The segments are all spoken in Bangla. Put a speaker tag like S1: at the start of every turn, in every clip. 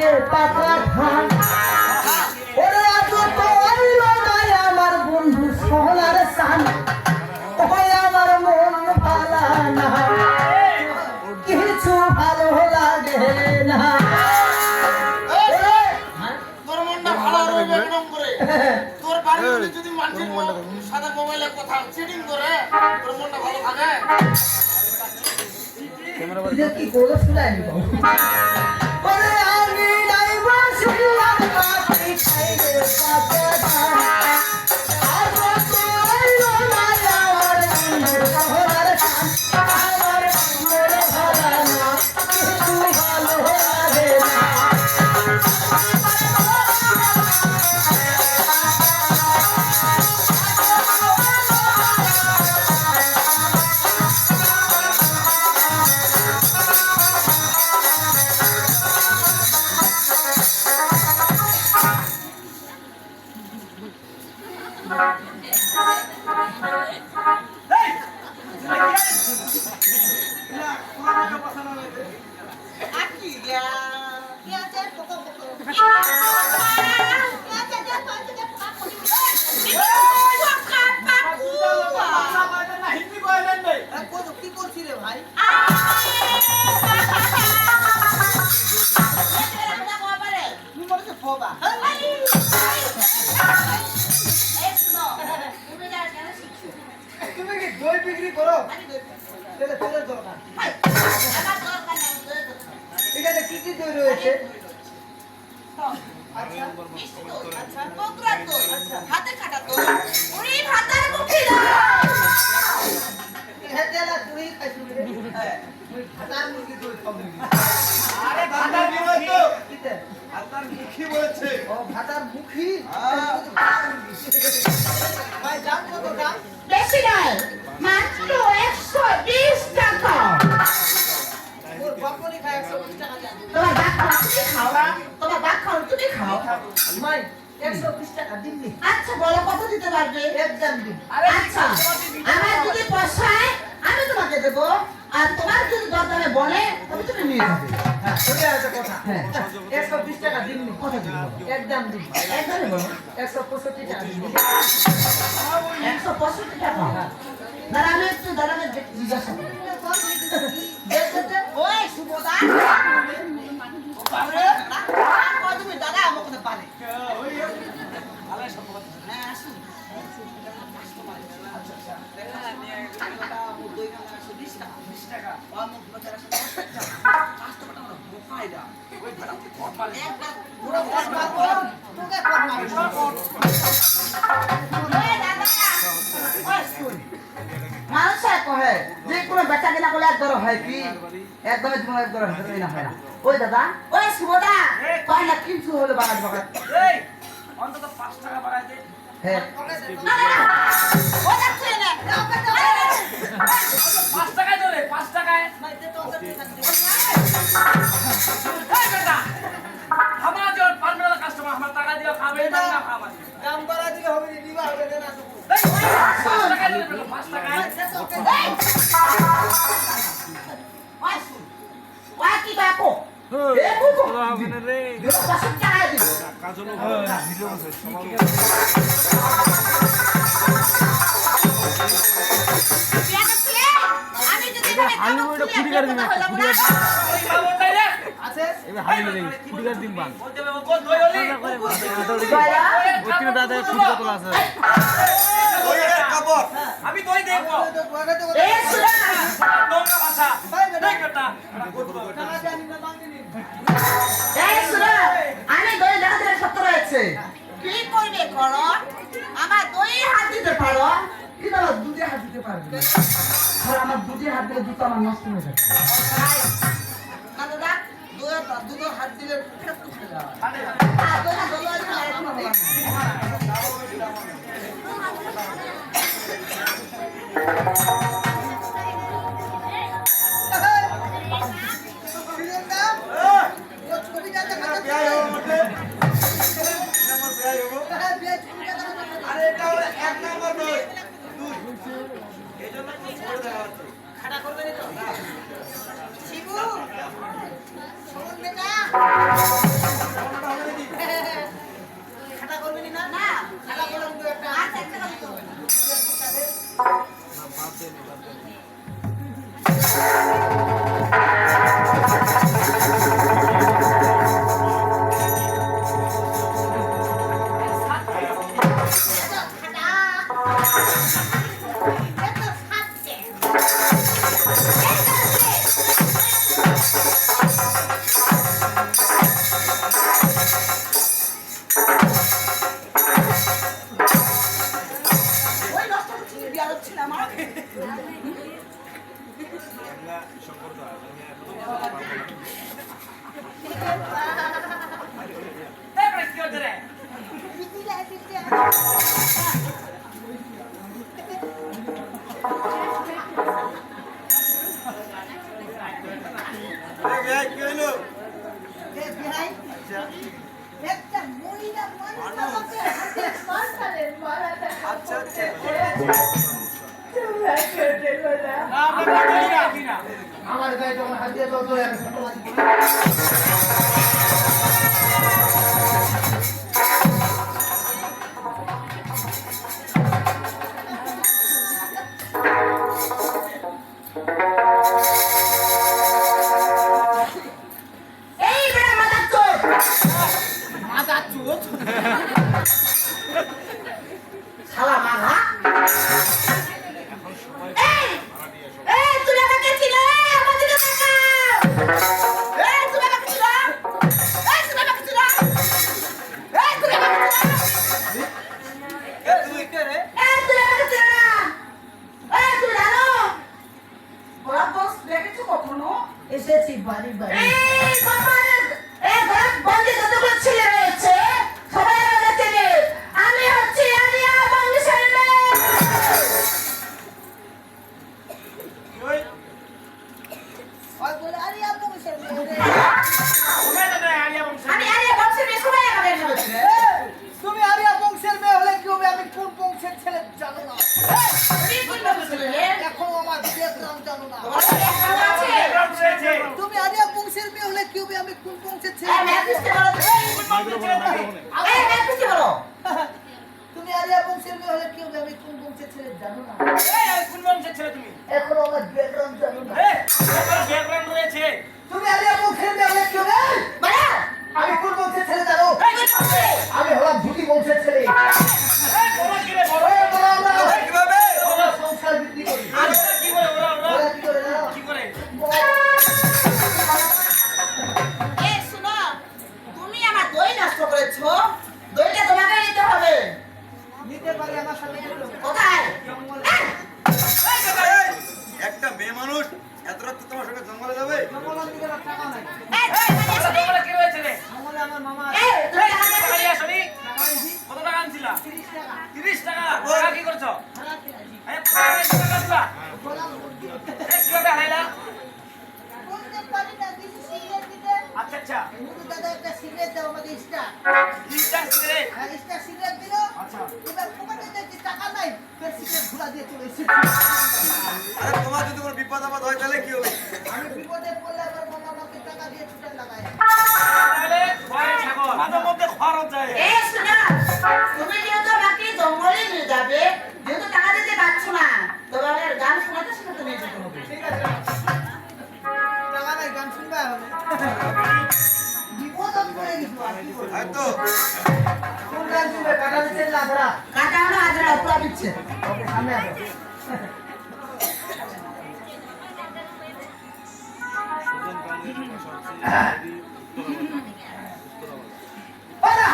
S1: যে পাকা ধান ওরে আজ তো আইল নাই আমার বন্ধু সোনার সান ওই আমার মন ভালা না কিছু ভালো লাগে না
S2: তোর মনটা ভালো রইবে একদম করে তোর বাড়িতে যদি মানুষের সাদা মোবাইলে কথা সেটিং করে তোর মনটা ভালো থাকে
S1: এটা কি করে শুনাই ওরে আমি নাই বসিলাম পাখি খাইলে পাতা ধান আর তো আইল নাই আমার বন্ধু সোনার সান আমার মন ভালা না কিছু ভালো লাগে না তুমি কি দই বিক্রি করো তাহলে তোর দরকার এখানে কি কি দই রয়েছে
S3: হাতে কাটা তো ওরে ভাতার মুখে
S1: তুই খাইছিস তুই ভাতার মুরগি দই খাবি
S2: আরে ভাতার বিরোধ তো
S1: কিতে
S2: ভাতার মুখী বলেছে
S1: ও ভাতার মুখী ভাই দাম কত দাম
S3: বেশি নয় মাত্র 120 টাকা
S1: ওর বাপনি খায় 120 টাকা দেন
S3: তোমার বাপ তুমি খাও তোমার বাপ খাও তুমি খাও
S1: ভাই 120 টাকা দিন নি
S3: আচ্ছা বলো কত দিতে পারবে
S1: একদম দিন
S3: আচ্ছা আমার যদি পোষায় আমি তোমাকে দেবো আর তোমার যদি দরদামে বলে তবে তুমি নিয়ে যাবে
S1: হ্যাঁ ওই আছে কথা
S3: হ্যাঁ
S1: 120 টাকা দিন নি
S3: কত দিন
S1: একদম দিন
S3: একদমই বলো
S1: 165 টাকা দিন
S3: 165 টাকা না আমি একটু দাঁড়াবে জিজ্ঞাসা করি দেখতে ওই সুবোদা বাবরে কত তুমি দাদা আমার কথা পারে
S2: ওই ভালো সব
S3: হ্যাঁ আসুন মানুষে কহে যে কোনো বেচা কিনা করলে এক দর হয় কি একদমই তোমার এক দর হয় না ওই দাদা ওই সুবোদা কয় না কিন্তু হলো বাগান বাগান
S2: এই অন্তত 5 টাকা বাড়াই দে
S3: হ্যাঁ না না ও যাচ্ছে না
S2: 5 টাকায় ধরে 5 টাকায় এই বেটা আমার যে পার্মানেন্ট কাস্টমার আমার টাকা দিও খাবে না না খাবে
S1: দাম বাড়া দিলে হবে নি দিবা হবে না তো
S2: 5 টাকায় দিলে 5 টাকায়
S3: ওই কি বাপো এ বুবু
S4: রে
S3: দিও 5 টাকা দিও
S4: কাজল ভিডিও আছে
S3: আমি যদি এখানে
S4: আলু এটা কুড়ি করে দিন
S2: ওই বাবুটাই রে
S1: আছে
S4: এবার হাই মেরে কুড়ি করে দিন বান
S2: বলতে হবে কোন দই হলি
S4: ওইখানে দাদা কুড়ি বোতল আছে
S2: ওই এর কাপড় আমি দই দেখব
S1: তো বাগাতে
S3: এ সুরা
S2: নোংরা ভাষা এই বেটা
S1: টাকা জানি না বাঙ্গি নি
S3: এই সুরা আমি দই দাদা দিলে 70 আছে কি করবে করো আমার দই হাত দিতে পারো কি দাও দুধে হাত দিতে পারবে আর আমার দুধে হাত দিলে দুটো আমার নষ্ট হয়ে যাবে না দাদা দুধে হাত দিলে ফেরত উঠে যাবে আর দই হাত দিলে আর কোনো হবে
S2: আরে এটা হলো এক নাম্বার দই এইজন্য তো ছোট দেখা যাচ্ছে
S1: খাটা করবে না তো
S3: শিবু শোন বেটা
S1: একটা মহিলা মানুষ আমাকে হাতে মারতালে মারাটা
S2: আচ্ছা আচ্ছা
S1: আমার গায়ে যখন হাত দিয়ে তো আমি ছোটবাজি করি।
S3: এই বেটা মাদার চোদ
S1: মাথা চোদ
S3: শালা মাথা এই এই তুই আমাকে চিনো আমার দিকে তাকা এই তুই আমাকে চিনো এই তুই আমাকে চিনো এই তুই আমাকে চিনো
S2: তুই কে রে
S3: এই তুই আমাকে চিনো না এই তুই জানো বড় বস দেখেছো কখনো
S1: এসেছি বাড়ি বাড়ি
S3: এই বাবারে এই ঘর বন্দি যতগুলো ছেলে রয়েছে সবাই আমাকে চেনে আমি হচ্ছি আলিয়া বংশের মেয়ে
S2: ওই
S1: ওই বলে আরে আপু কিসের মেয়ে রে?
S3: আমি আলিয়া বংশের মেয়ে সবাই আমাকে বলছে
S1: তুমি আরিয়া বংশের মেয়ে হলে কি হবে আমি কোন বংশের ছেলে জানো না
S3: তুমি কোন বংশের মেয়ে
S1: এখন আমার ব্যাকগ্রাউন্ড জানো না
S3: তোমার আছে
S1: তুমি আরিয়া বংশের মেয়ে হলে কি হবে আমি কোন বংশের ছেলে
S3: এই ম্যাথিস্টে বলো এই ম্যাথিস্টে বলো
S1: তুমি আরিয়া বংশের মেয়ে হলে কি হবে আমি কোন বংশের ছেলে জানো না এখন আমার ব্যাকগ্রাউন্ড জানো না তুমি আরিয়া বংশের মেয়ে হলে কি হবে
S3: বলো
S1: আমি কোন বংশের ছেলে জানো আমি হলাম ভূতি বংশের ছেলে ওই বলো আমরা
S2: কিভাবে
S1: আমরা সংসার বৃদ্ধি করি ওরা কি করে জানো
S3: এই শুনো তুমি আমার দই নষ্ট করেছো দইটা তোমাকে নিতে হবে
S1: নিতে পারি আমার সাথে চলো
S3: কোথায়
S2: একটা মেয়ে মানুষ এত রাত তোমার সঙ্গে জঙ্গলে যাবে
S1: জঙ্গলের দিকে না টাকা নাই আমলে আমার মামা
S3: এই তুমি টাকা দিয়ে
S1: খারাপ আছে গোলাম বলতে পারি না কিছু সিগারেট দিতে মুদু দাদা একটা সিগারেট দাও আমাকে স্টার হ্যাঁ স্টার সিগারেট দিল এবার পকেটে দেখছি টাকা নাই ফের সিগারেট ঘুরা দিয়ে চলে এসেছি
S2: আরে তোমার যদি কোনো বিপদ আপদ হয় তাহলে কি হবে
S1: আমি বিপদে পড়লে আবার মামা আমাকে টাকা দিয়ে ছুটে লাগায়
S3: এই শোনো তুমি যেহেতু আমাকে জঙ্গলে নিয়ে যাবে যেহেতু টাকা দিতে পারছো না তবে আমার গান শোনাতে শোনাতে নিয়ে যেতে হবে
S1: ঠিক আছে টাকা নাই গান শুনবে হবে বিপদ পড়ে গেছো আর কি করবো?
S2: হয়তো
S1: কোন গান শুনবে কাটা দিচ্ছে লাভরা
S3: কাটা হলো আজরা উপরা দিচ্ছে
S1: ওকে সামনে আসো আরে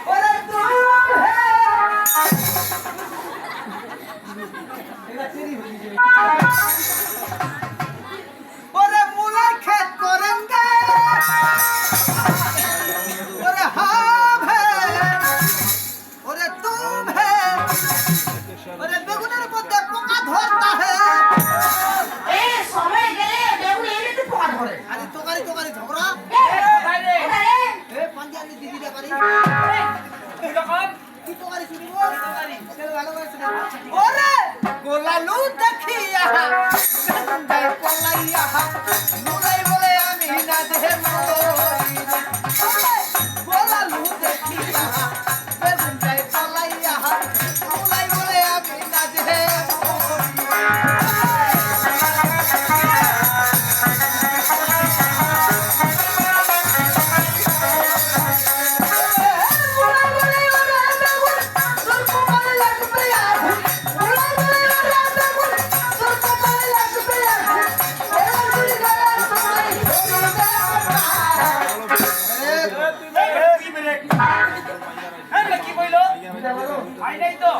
S1: ওরে তুম হে এলা তেরি হয়ে গেছে ওরে মুলার খেত করেঙ্গে ওরে হাম হে ওরে তুম হে ওরে বেগুনের মধ্যে পোকা ধরতা হে
S3: এই সময় গেলে বেগুন এমনিতে পোকা ধরে
S1: আরে তোকারি তোকারি ঝগড়া
S3: কোথায় রে
S1: এ পাঞ্জাবি দিদি ব্যাপারি কি তোকারি শুনি বল ছেলে ভালো করে শুনে ওরে গোলালু দেখিয়া বেগুন যায় পলাইয়া মুরাই বলে আমি না দেহে মরি ওরে গোলালু দেখিয়া বেগুন যায় পলাইয়া মুরাই বলে আমি না দেহে মরি এই তো